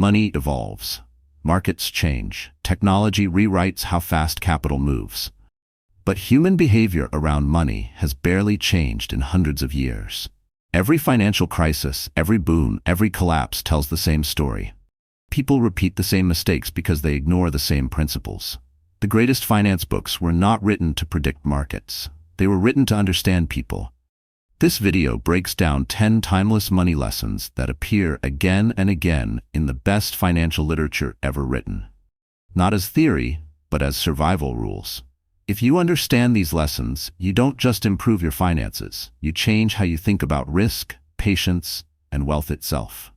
Money evolves. Markets change. Technology rewrites how fast capital moves. But human behavior around money has barely changed in hundreds of years. Every financial crisis, every boom, every collapse tells the same story. People repeat the same mistakes because they ignore the same principles. The greatest finance books were not written to predict markets. They were written to understand people. This video breaks down 10 timeless money lessons that appear again and again in the best financial literature ever written. Not as theory, but as survival rules. If you understand these lessons, you don't just improve your finances, you change how you think about risk, patience, and wealth itself.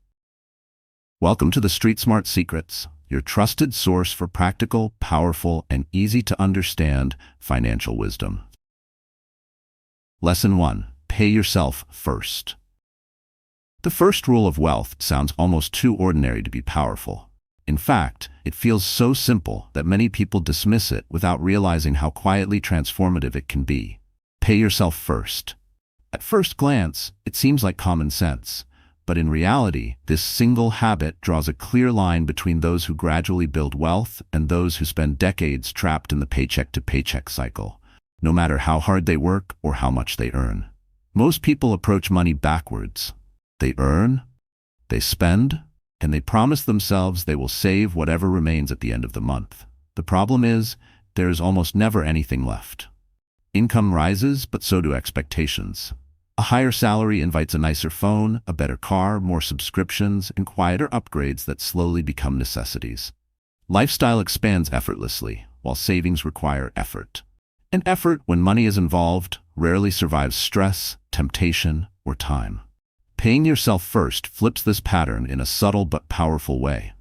Welcome to the Street Smart Secrets, your trusted source for practical, powerful, and easy-to-understand financial wisdom. Lesson 1. Pay yourself first. The first rule of wealth sounds almost too ordinary to be powerful. In fact, it feels so simple that many people dismiss it without realizing how quietly transformative it can be. Pay yourself first. At first glance, it seems like common sense, but in reality, this single habit draws a clear line between those who gradually build wealth and those who spend decades trapped in the paycheck-to-paycheck cycle, no matter how hard they work or how much they earn. Most people approach money backwards. They earn, they spend, and they promise themselves they will save whatever remains at the end of the month. The problem is, there is almost never anything left. Income rises, but so do expectations. A higher salary invites a nicer phone, a better car, more subscriptions, and quieter upgrades that slowly become necessities. Lifestyle expands effortlessly, while savings require effort. And effort, when money is involved, rarely survives stress, temptation, or time. Paying yourself first flips this pattern in a subtle but powerful way.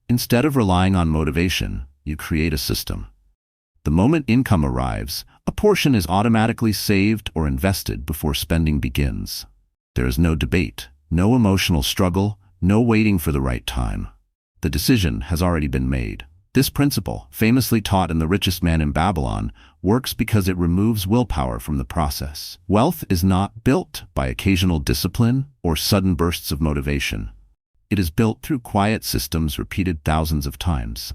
Instead of relying on motivation, you create a system. The moment income arrives, a portion is automatically saved or invested before spending begins. There is no debate, no emotional struggle, no waiting for the right time. The decision has already been made. This principle, famously taught in The Richest Man in Babylon, works because it removes willpower from the process. Wealth is not built by occasional discipline or sudden bursts of motivation. It is built through quiet systems repeated thousands of times.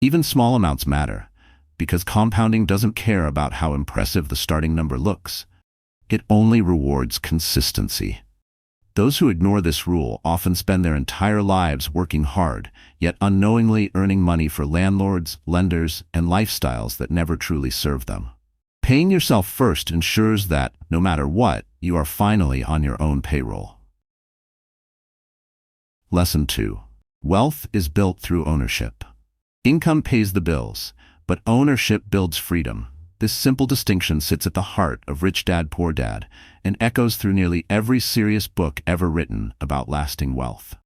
Even small amounts matter, because compounding doesn't care about how impressive the starting number looks. It only rewards consistency. Those who ignore this rule often spend their entire lives working hard, yet unknowingly earning money for landlords, lenders, and lifestyles that never truly serve them. Paying yourself first ensures that, no matter what, you are finally on your own payroll. Lesson 2. Wealth is built through ownership. Income pays the bills, but ownership builds freedom. This simple distinction sits at the heart of Rich Dad, Poor Dad, and echoes through nearly every serious book ever written about lasting wealth.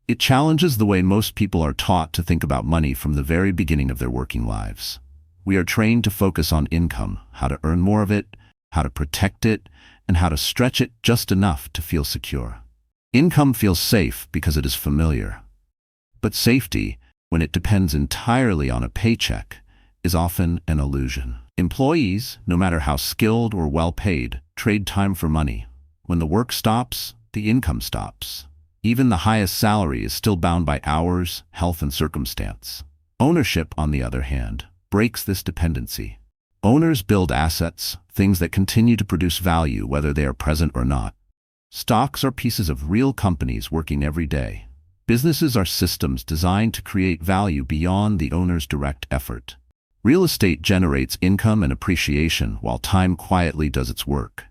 It challenges the way most people are taught to think about money from the very beginning of their working lives. We are trained to focus on income, how to earn more of it, how to protect it, and how to stretch it just enough to feel secure. Income feels safe because it is familiar. But safety, when it depends entirely on a paycheck, is often an illusion. Employees, no matter how skilled or well-paid, trade time for money. When the work stops, the income stops. Even the highest salary is still bound by hours, health, and circumstance. Ownership, on the other hand, breaks this dependency. Owners build assets, things that continue to produce value whether they are present or not. Stocks are pieces of real companies working every day. Businesses are systems designed to create value beyond the owner's direct effort. Real estate generates income and appreciation while time quietly does its work.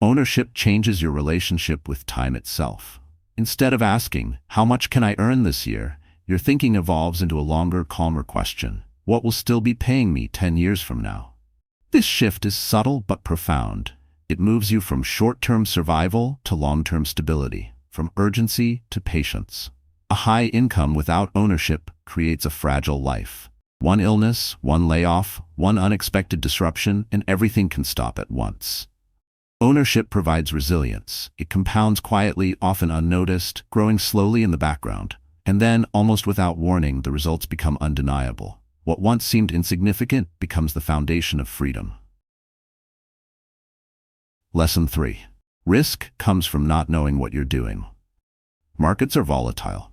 Ownership changes your relationship with time itself. Instead of asking, "How much can I earn this year?" your thinking evolves into a longer, calmer question. What will still be paying me 10 years from now? This shift is subtle but profound. It moves you from short-term survival to long-term stability, from urgency to patience. A high income without ownership creates a fragile life. One illness, one layoff, one unexpected disruption, and everything can stop at once. Ownership provides resilience. It compounds quietly, often unnoticed, growing slowly in the background. And then, almost without warning, the results become undeniable. What once seemed insignificant becomes the foundation of freedom. Lesson 3. Risk comes from not knowing what you're doing. Markets are volatile.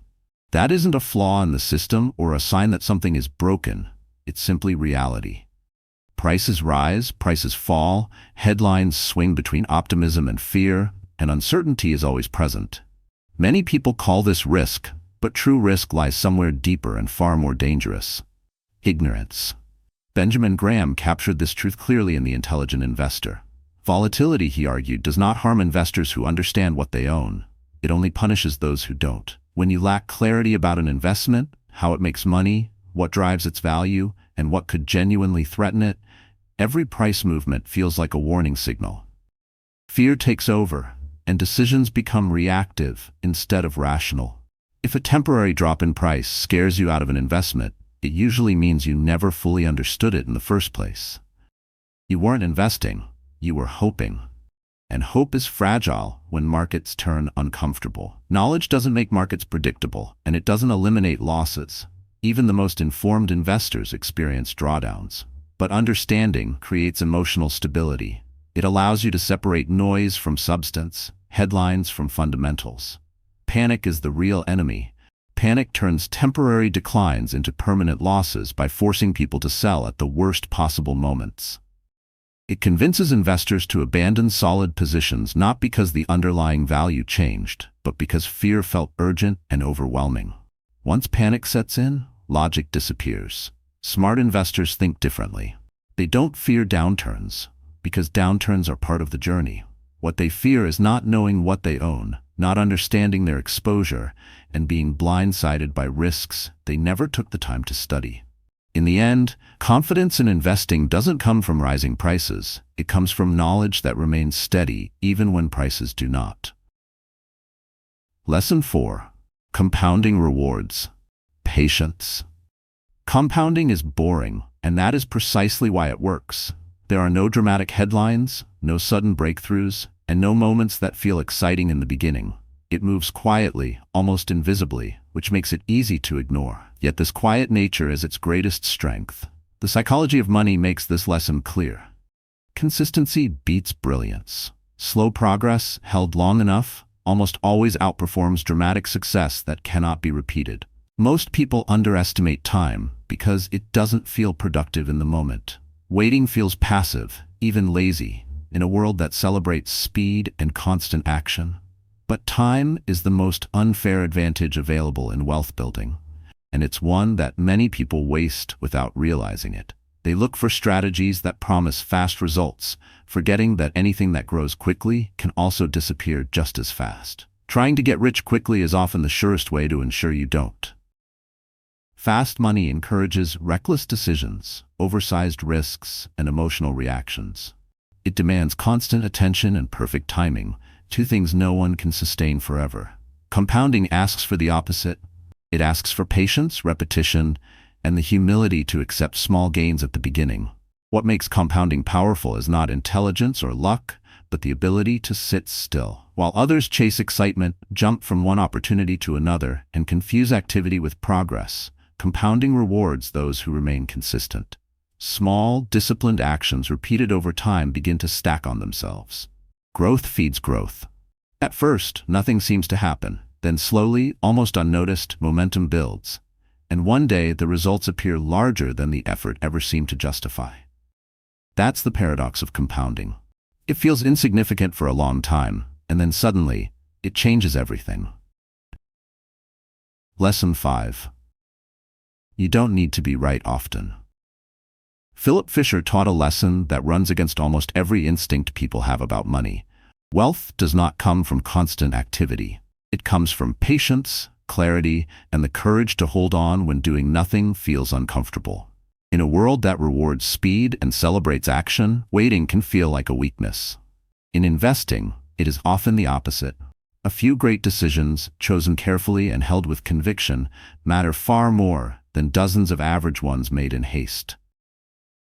That isn't a flaw in the system or a sign that something is broken. It's simply reality. Prices rise, prices fall, headlines swing between optimism and fear, and uncertainty is always present. Many people call this risk, but true risk lies somewhere deeper and far more dangerous: ignorance. Benjamin Graham captured this truth clearly in The Intelligent Investor. Volatility, he argued, does not harm investors who understand what they own. It only punishes those who don't. When you lack clarity about an investment, how it makes money, what drives its value, and what could genuinely threaten it, every price movement feels like a warning signal. Fear takes over, and decisions become reactive instead of rational. If a temporary drop in price scares you out of an investment, it usually means you never fully understood it in the first place. You weren't investing, you were hoping. And hope is fragile when markets turn uncomfortable. Knowledge doesn't make markets predictable, and it doesn't eliminate losses. Even the most informed investors experience drawdowns. But understanding creates emotional stability. It allows you to separate noise from substance, headlines from fundamentals. Panic is the real enemy. Panic turns temporary declines into permanent losses by forcing people to sell at the worst possible moments. It convinces investors to abandon solid positions not because the underlying value changed, but because fear felt urgent and overwhelming. Once panic sets in, logic disappears. Smart investors think differently. They don't fear downturns, because downturns are part of the journey. What they fear is not knowing what they own, not understanding their exposure, and being blindsided by risks they never took the time to study. In the end, confidence in investing doesn't come from rising prices. It comes from knowledge that remains steady even when prices do not. Lesson 4. Compounding rewards. Patience. Compounding is boring, and that is precisely why it works. There are no dramatic headlines, no sudden breakthroughs, and no moments that feel exciting in the beginning. It moves quietly, almost invisibly, which makes it easy to ignore. Yet this quiet nature is its greatest strength. The psychology of money makes this lesson clear. Consistency beats brilliance. Slow progress, held long enough, almost always outperforms dramatic success that cannot be repeated. Most people underestimate time because it doesn't feel productive in the moment. Waiting feels passive, even lazy, in a world that celebrates speed and constant action. But time is the most unfair advantage available in wealth building, and it's one that many people waste without realizing it. They look for strategies that promise fast results, forgetting that anything that grows quickly can also disappear just as fast. Trying to get rich quickly is often the surest way to ensure you don't. Fast money encourages reckless decisions, oversized risks, and emotional reactions. It demands constant attention and perfect timing, two things no one can sustain forever. Compounding asks for the opposite. It asks for patience, repetition, and the humility to accept small gains at the beginning. What makes compounding powerful is not intelligence or luck, but the ability to sit still. While others chase excitement, jump from one opportunity to another, and confuse activity with progress, compounding rewards those who remain consistent. Small, disciplined actions repeated over time begin to stack on themselves. Growth feeds growth. At first, nothing seems to happen. Then slowly, almost unnoticed, momentum builds. And one day, the results appear larger than the effort ever seemed to justify. That's the paradox of compounding. It feels insignificant for a long time, and then suddenly, it changes everything. Lesson 5. You don't need to be right often. Philip Fisher taught a lesson that runs against almost every instinct people have about money. Wealth does not come from constant activity. It comes from patience, clarity, and the courage to hold on when doing nothing feels uncomfortable. In a world that rewards speed and celebrates action, waiting can feel like a weakness. In investing, it is often the opposite. A few great decisions, chosen carefully and held with conviction, matter far more than dozens of average ones made in haste.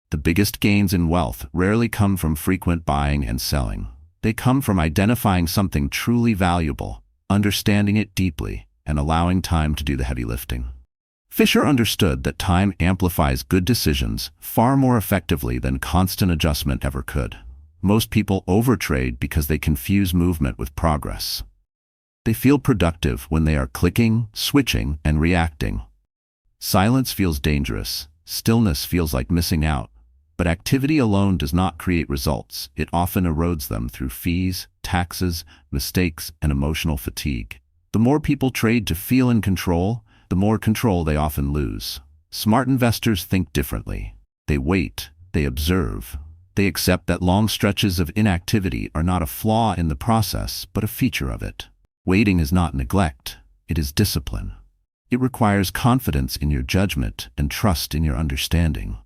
The biggest gains in wealth rarely come from frequent buying and selling. They come from identifying something truly valuable, understanding it deeply, and allowing time to do the heavy lifting. Fisher understood that time amplifies good decisions far more effectively than constant adjustment ever could. Most people overtrade because they confuse movement with progress. They feel productive when they are clicking, switching, and reacting. Silence feels dangerous. Stillness feels like missing out. But activity alone does not create results. It often erodes them through fees, taxes, mistakes, and emotional fatigue. The more people trade to feel in control, the more control they often lose. Smart investors think differently. They wait. They observe. They accept that long stretches of inactivity are not a flaw in the process, but a feature of it. Waiting is not neglect. It is discipline. It requires confidence in your judgment and trust in your understanding.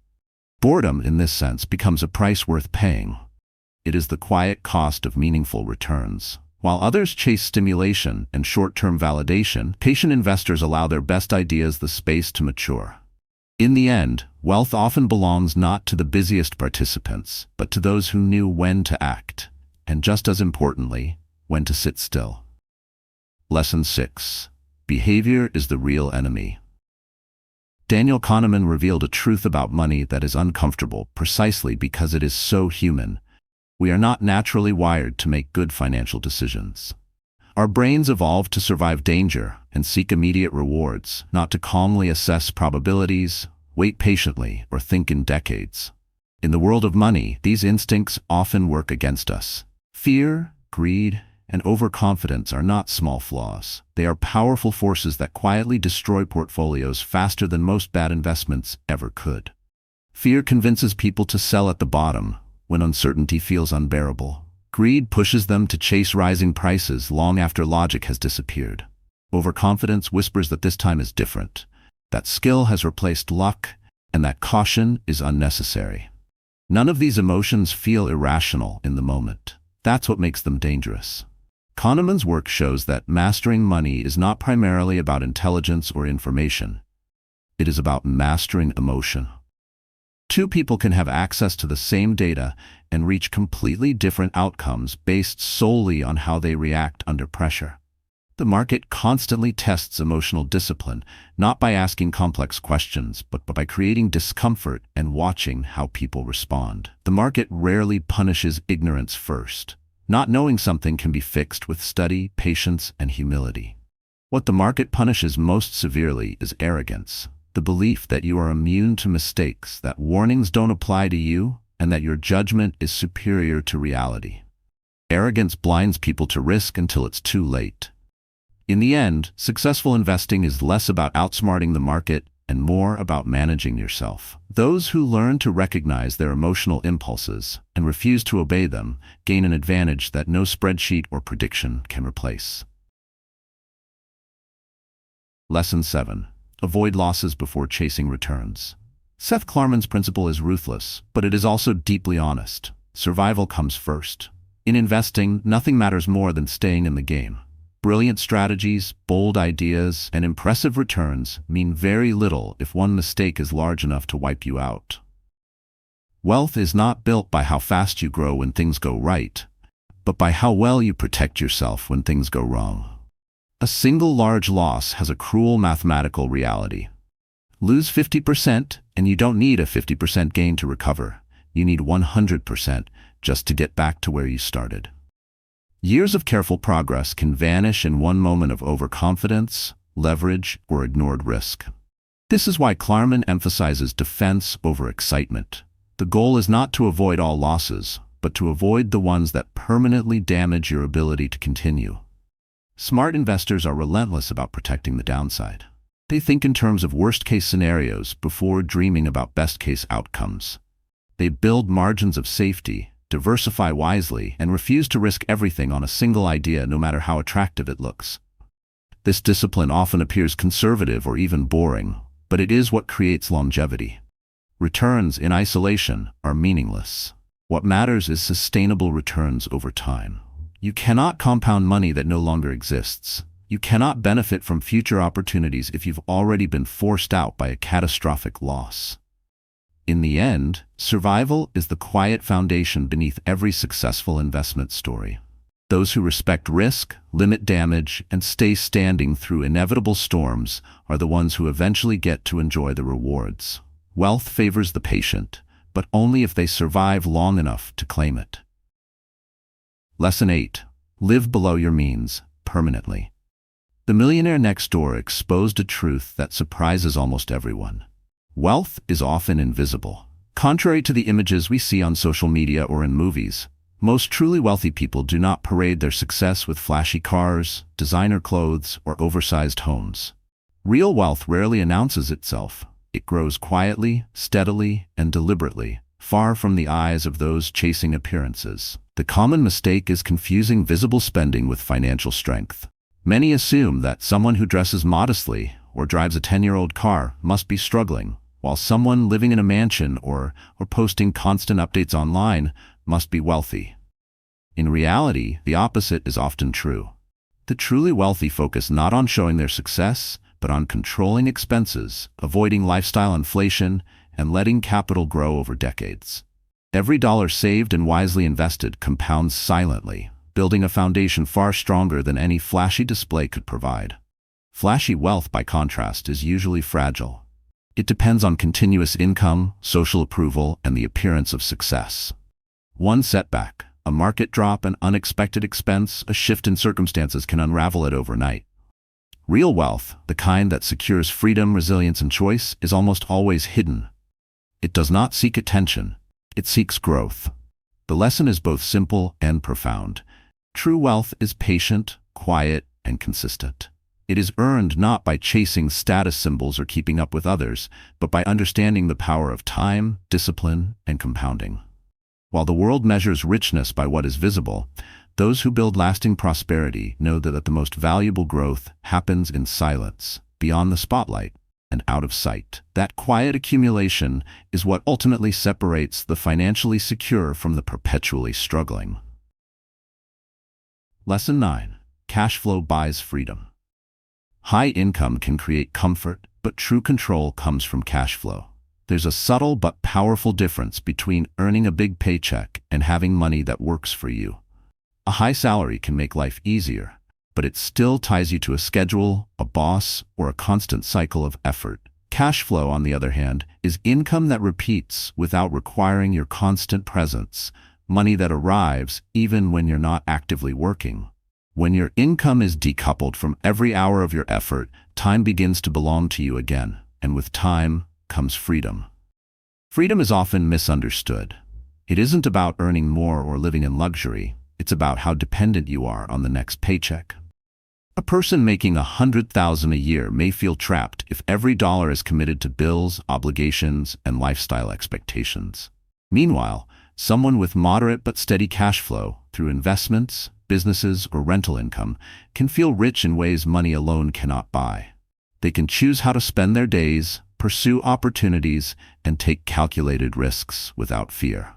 Boredom, in this sense, becomes a price worth paying. It is the quiet cost of meaningful returns. While others chase stimulation and short-term validation, patient investors allow their best ideas the space to mature. In the end, wealth often belongs not to the busiest participants, but to those who knew when to act, and just as importantly, when to sit still. Lesson 6. Behavior is the real enemy. Daniel Kahneman revealed a truth about money that is uncomfortable precisely because it is so human. We are not naturally wired to make good financial decisions. Our brains evolved to survive danger and seek immediate rewards, not to calmly assess probabilities, wait patiently, or think in decades. In the world of money, these instincts often work against us. Fear, greed, and overconfidence are not small flaws. They are powerful forces that quietly destroy portfolios faster than most bad investments ever could. Fear convinces people to sell at the bottom when uncertainty feels unbearable. Greed pushes them to chase rising prices long after logic has disappeared. Overconfidence whispers that this time is different, that skill has replaced luck, and that caution is unnecessary. None of these emotions feel irrational in the moment. That's what makes them dangerous. Kahneman's work shows that mastering money is not primarily about intelligence or information. It is about mastering emotion. Two people can have access to the same data and reach completely different outcomes based solely on how they react under pressure. The market constantly tests emotional discipline, not by asking complex questions, but by creating discomfort and watching how people respond. The market rarely punishes ignorance first. Not knowing something can be fixed with study, patience, and humility. What the market punishes most severely is arrogance. The belief that you are immune to mistakes, that warnings don't apply to you, and that your judgment is superior to reality. Arrogance blinds people to risk until it's too late. In the end, successful investing is less about outsmarting the market and more about managing yourself. Those who learn to recognize their emotional impulses and refuse to obey them gain an advantage that no spreadsheet or prediction can replace. Lesson 7. Avoid losses before chasing returns. Seth Klarman's principle is ruthless, but it is also deeply honest. Survival comes first. In investing, nothing matters more than staying in the game. Brilliant strategies, bold ideas, and impressive returns mean very little if one mistake is large enough to wipe you out. Wealth is not built by how fast you grow when things go right, but by how well you protect yourself when things go wrong. A single large loss has a cruel mathematical reality. Lose 50% and you don't need a 50% gain to recover. You need 100% just to get back to where you started. Years of careful progress can vanish in one moment of overconfidence, leverage, or ignored risk. This is why Klarman emphasizes defense over excitement. The goal is not to avoid all losses, but to avoid the ones that permanently damage your ability to continue. Smart investors are relentless about protecting the downside. They think in terms of worst-case scenarios before dreaming about best-case outcomes. They build margins of safety, diversify wisely, and refuse to risk everything on a single idea no matter how attractive it looks. This discipline often appears conservative or even boring, but it is what creates longevity. Returns in isolation are meaningless. What matters is sustainable returns over time. You cannot compound money that no longer exists. You cannot benefit from future opportunities if you've already been forced out by a catastrophic loss. In the end, survival is the quiet foundation beneath every successful investment story. Those who respect risk, limit damage, and stay standing through inevitable storms are the ones who eventually get to enjoy the rewards. Wealth favors the patient, but only if they survive long enough to claim it. Lesson 8. Live below your means, permanently. The millionaire next door exposed a truth that surprises almost everyone. Wealth is often invisible. Contrary to the images we see on social media or in movies, most truly wealthy people do not parade their success with flashy cars, designer clothes, or oversized homes. Real wealth rarely announces itself. It grows quietly, steadily, and deliberately, far from the eyes of those chasing appearances. The common mistake is confusing visible spending with financial strength. Many assume that someone who dresses modestly or drives a 10-year-old car must be struggling, while someone living in a mansion or posting constant updates online must be wealthy. In reality, the opposite is often true. The truly wealthy focus not on showing their success, but on controlling expenses, avoiding lifestyle inflation, and letting capital grow over decades. Every dollar saved and wisely invested compounds silently, building a foundation far stronger than any flashy display could provide. Flashy wealth, by contrast, is usually fragile. It depends on continuous income, social approval, and the appearance of success. One setback, a market drop, an unexpected expense, a shift in circumstances can unravel it overnight. Real wealth, the kind that secures freedom, resilience, and choice, is almost always hidden. It does not seek attention. It seeks growth. The lesson is both simple and profound. True wealth is patient, quiet, and consistent. It is earned not by chasing status symbols or keeping up with others, but by understanding the power of time, discipline, and compounding. While the world measures richness by what is visible, those who build lasting prosperity know that the most valuable growth happens in silence, beyond the spotlight, and out of sight. That quiet accumulation is what ultimately separates the financially secure from the perpetually struggling. Lesson 9. Cash flow buys freedom. High income can create comfort, but true control comes from cash flow. There's a subtle but powerful difference between earning a big paycheck and having money that works for you. A high salary can make life easier, but it still ties you to a schedule, a boss, or a constant cycle of effort. Cash flow, on the other hand, is income that repeats without requiring your constant presence, money that arrives even when you're not actively working. When your income is decoupled from every hour of your effort, time begins to belong to you again, and with time comes freedom. Freedom is often misunderstood. It isn't about earning more or living in luxury. It's about how dependent you are on the next paycheck. A person making $100,000 a year may feel trapped if every dollar is committed to bills, obligations, and lifestyle expectations. Meanwhile, someone with moderate but steady cash flow through investments, businesses, or rental income can feel rich in ways money alone cannot buy. They can choose how to spend their days, pursue opportunities, and take calculated risks without fear.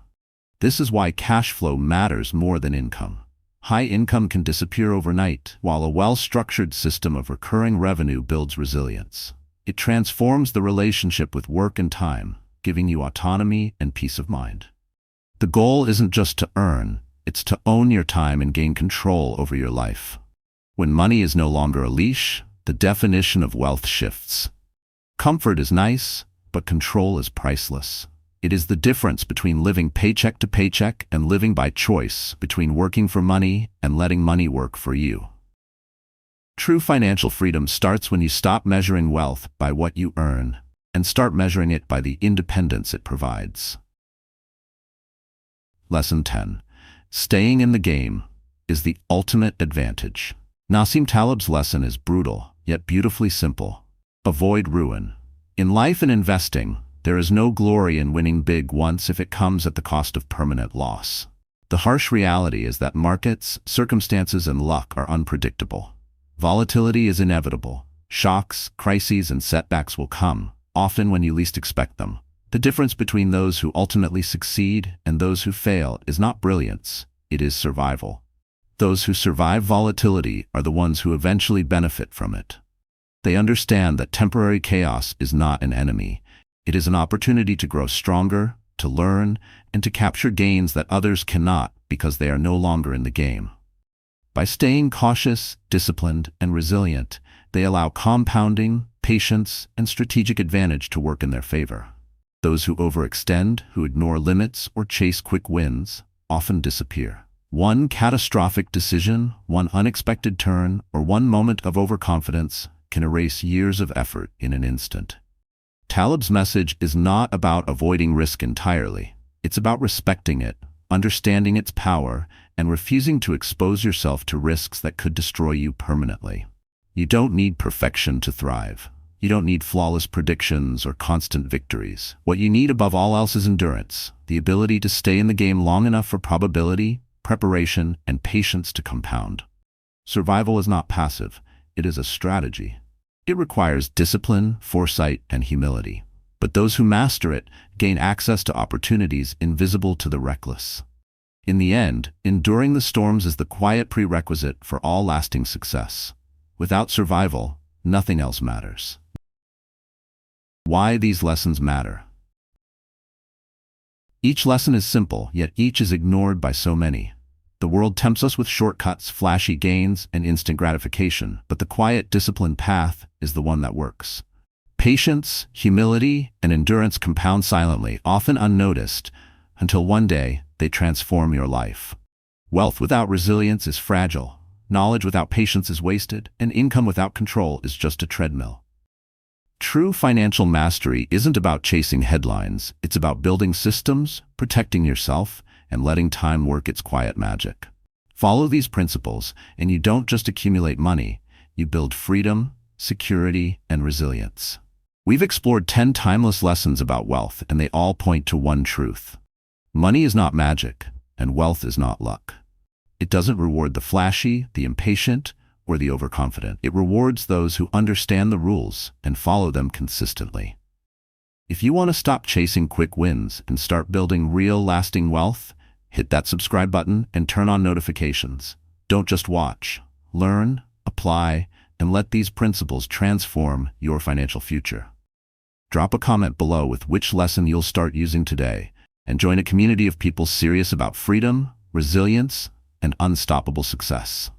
This is why cash flow matters more than income. High income can disappear overnight, while a well-structured system of recurring revenue builds resilience. It transforms the relationship with work and time, giving you autonomy and peace of mind. The goal isn't just to earn, it's to own your time and gain control over your life. When money is no longer a leash, the definition of wealth shifts. Comfort is nice, but control is priceless. It is the difference between living paycheck to paycheck and living by choice, between working for money and letting money work for you. True financial freedom starts when you stop measuring wealth by what you earn and start measuring it by the independence it provides. Lesson 10. Staying in the game is the ultimate advantage. Nassim Taleb's lesson is brutal, yet beautifully simple. Avoid ruin. In life and investing, there is no glory in winning big once if it comes at the cost of permanent loss. The harsh reality is that markets, circumstances, and luck are unpredictable. Volatility is inevitable. Shocks, crises, and setbacks will come, often when you least expect them. The difference between those who ultimately succeed and those who fail is not brilliance, it is survival. Those who survive volatility are the ones who eventually benefit from it. They understand that temporary chaos is not an enemy. It is an opportunity to grow stronger, to learn, and to capture gains that others cannot because they are no longer in the game. By staying cautious, disciplined, and resilient, they allow compounding, patience, and strategic advantage to work in their favor. Those who overextend, who ignore limits, or chase quick wins, often disappear. One catastrophic decision, one unexpected turn, or one moment of overconfidence can erase years of effort in an instant. Taleb's message is not about avoiding risk entirely. It's about respecting it, understanding its power, and refusing to expose yourself to risks that could destroy you permanently. You don't need perfection to thrive. You don't need flawless predictions or constant victories. What you need above all else is endurance, the ability to stay in the game long enough for probability, preparation, and patience to compound. Survival is not passive. It is a strategy. It requires discipline, foresight, and humility. But those who master it gain access to opportunities invisible to the reckless. In the end, enduring the storms is the quiet prerequisite for all lasting success. Without survival, nothing else matters. Why these lessons matter. Each lesson is simple, yet each is ignored by so many. The world tempts us with shortcuts, flashy gains, and instant gratification, but the quiet, disciplined path is the one that works. Patience, humility, and endurance compound silently, often unnoticed, until one day they transform your life. Wealth without resilience is fragile. Knowledge without patience is wasted, and income without control is just a treadmill. True financial mastery isn't about chasing headlines. It's about building systems, protecting yourself, and letting time work its quiet magic. Follow these principles, and you don't just accumulate money, you build freedom, security, and resilience. We've explored 10 timeless lessons about wealth, and they all point to one truth. Money is not magic, and wealth is not luck. It doesn't reward the flashy, the impatient, or the overconfident. It rewards those who understand the rules and follow them consistently. If you want to stop chasing quick wins and start building real, lasting wealth, hit that subscribe button and turn on notifications. Don't just watch. Learn, apply, and let these principles transform your financial future. Drop a comment below with which lesson you'll start using today, and join a community of people serious about freedom, resilience, and unstoppable success.